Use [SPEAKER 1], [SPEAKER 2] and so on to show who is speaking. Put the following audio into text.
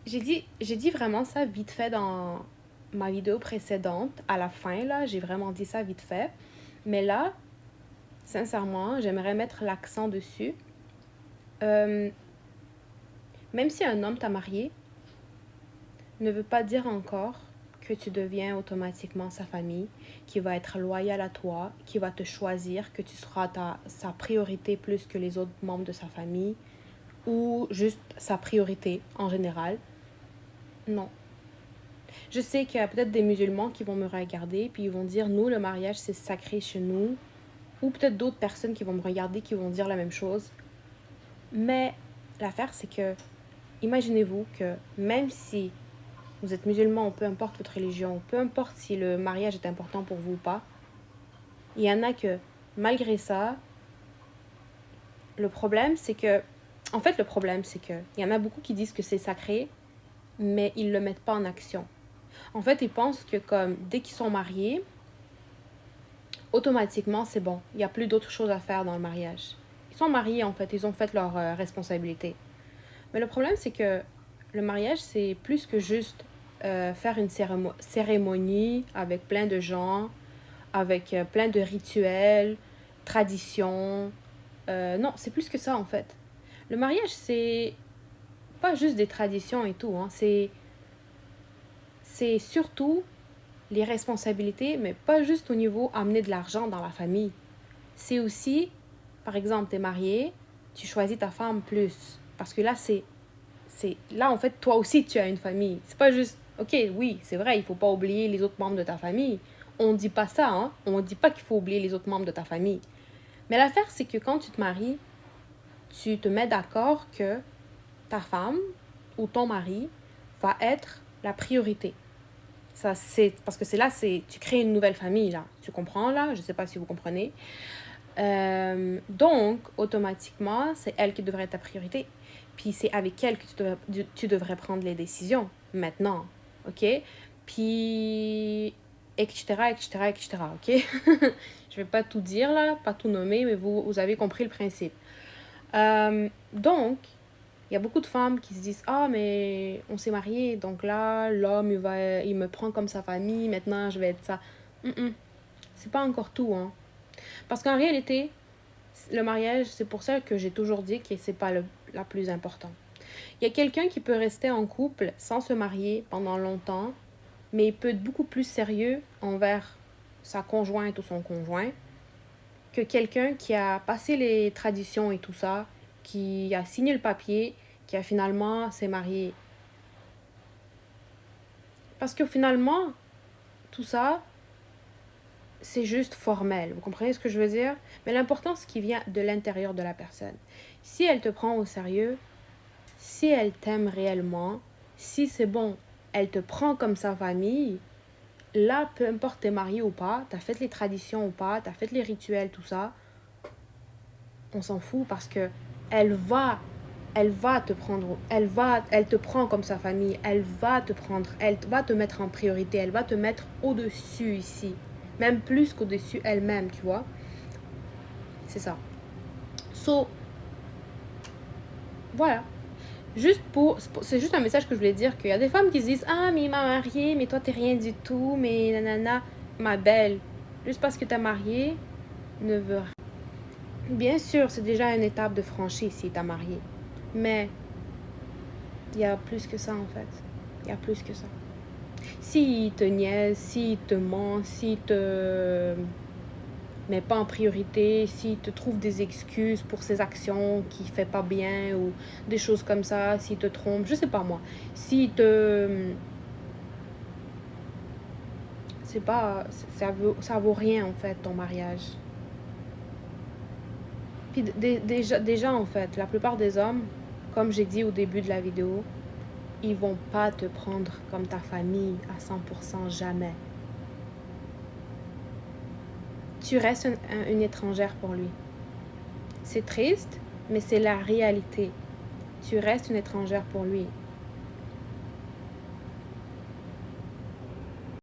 [SPEAKER 1] J'ai dit vraiment ça vite fait dans ma vidéo précédente. À la fin, là, j'ai vraiment dit ça vite fait. Mais là, sincèrement, j'aimerais mettre l'accent dessus. Euh, Même si un homme t'a marié, ne veut pas dire encore que tu deviens automatiquement sa famille, qui va être loyal à toi, qui va te choisir, que tu seras sa priorité plus que les autres membres de sa famille, ou juste sa priorité en général. Non. Je sais qu'il y a peut-être des musulmans qui vont me regarder, puis ils vont dire, nous, le mariage, c'est sacré chez nous. Ou peut-être d'autres personnes qui vont me regarder, qui vont dire la même chose. Mais l'affaire, c'est que, imaginez-vous que même si vous êtes musulman, peu importe votre religion, peu importe si le mariage est important pour vous ou pas, il y en a que, malgré ça, le problème, c'est que... En fait, le problème, c'est que il y en a beaucoup qui disent que c'est sacré, mais ils ne le mettent pas en action. En fait, ils pensent que comme dès qu'ils sont mariés, automatiquement, c'est bon. Il n'y a plus d'autres choses à faire dans le mariage. Ils sont mariés, en fait. Ils ont fait leur responsabilité. Mais le problème, c'est que le mariage, c'est plus que juste faire une cérémonie avec plein de gens, avec plein de rituels, traditions. Non, c'est plus que ça, en fait. Le mariage, c'est pas juste des traditions et tout. Hein. C'est surtout les responsabilités, mais pas juste au niveau amener de l'argent dans la famille. C'est aussi, par exemple, t'es marié, tu choisis ta femme plus. Parce que là, là, en fait, toi aussi, tu as une famille. C'est pas juste, ok, oui, c'est vrai, il faut pas oublier les autres membres de ta famille. On dit pas ça, hein. On dit pas qu'il faut oublier les autres membres de ta famille. Mais l'affaire, c'est que quand tu te maries, tu te mets d'accord que ta femme ou ton mari va être la priorité. Ça, c'est parce que c'est là, tu crées une nouvelle famille, là. Tu comprends, là? Je sais pas si vous comprenez. Donc, automatiquement, c'est elle qui devrait être ta priorité. Puis c'est avec elle que tu devrais prendre les décisions, maintenant. OK? Puis, etc., etc., etc., OK? Je vais pas tout dire, là, pas tout nommer, mais vous avez compris le principe. Donc, il y a beaucoup de femmes qui se disent ah mais on s'est mariés donc là l'homme il me prend comme sa famille maintenant je vais être ça. C'est pas encore tout hein. Parce qu'en réalité le mariage c'est pour ça que j'ai toujours dit que c'est pas la plus importante. Il y a quelqu'un qui peut rester en couple sans se marier pendant longtemps mais il peut être beaucoup plus sérieux envers sa conjointe ou son conjoint que quelqu'un qui a passé les traditions et tout ça, qui a signé le papier, qui a finalement s'est marié. Parce que finalement, tout ça, c'est juste formel. Vous comprenez ce que je veux dire? Mais l'important, c'est qu'il vient de l'intérieur de la personne. Si elle te prend au sérieux, si elle t'aime réellement, si c'est bon, elle te prend comme sa famille, là, peu importe t'es marié ou pas, t'as fait les traditions ou pas, t'as fait les rituels, tout ça, on s'en fout parce que elle va te prendre, elle te prend comme sa famille, elle va te prendre, elle va te mettre en priorité, elle va te mettre au-dessus ici, même plus qu'au-dessus elle-même, tu vois. C'est ça. So, voilà. C'est juste un message que je voulais dire qu'il y a des femmes qui se disent ah mais il m'a marié, mais toi t'es rien du tout, mais nanana, ma belle, juste parce que t'as marié ne veut rien. Bien sûr, c'est déjà une étape de franchie si t'as marié, mais il y a plus que ça en fait. Il y a plus que ça. S'il te niaise, s'il te ment, s'il te met pas en priorité, s'il te trouve des excuses pour ses actions qu'il fait pas bien ou des choses comme ça, s'il te trompe, je sais pas moi. S'il te... C'est pas... Ça vaut rien en fait ton mariage. Puis déjà en fait, la plupart des hommes, comme j'ai dit au début de la vidéo, ils vont pas te prendre comme ta famille à 100% jamais. Tu restes une étrangère pour lui. C'est triste, mais c'est la réalité. Tu restes une étrangère pour lui.